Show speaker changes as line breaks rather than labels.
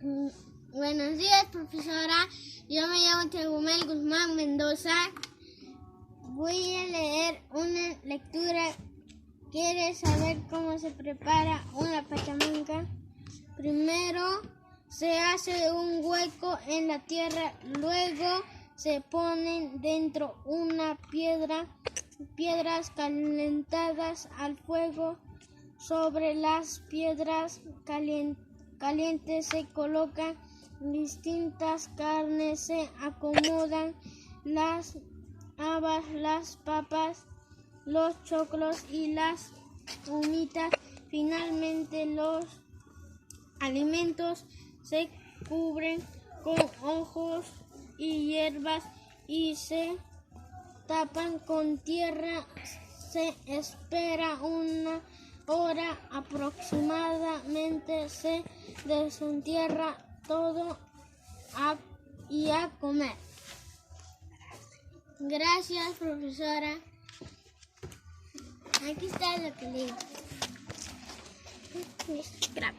Buenos días, profesora. Yo me llamo Tegumel Guzmán Mendoza. Voy a leer una lectura. ¿Quieres saber cómo se prepara una pachamanca? Primero se hace un hueco en la tierra, luego se ponen dentro piedras calentadas al fuego. Sobre las piedras calientes se colocan distintas carnes, se acomodan las habas, las papas, los choclos y las humitas. Finalmente los alimentos se cubren con hojos y hierbas y se tapan con tierra. Se espera una hora aproximadamente, se desentierra todo y a comer. Gracias, profesora. Aquí está lo que leí. Graba.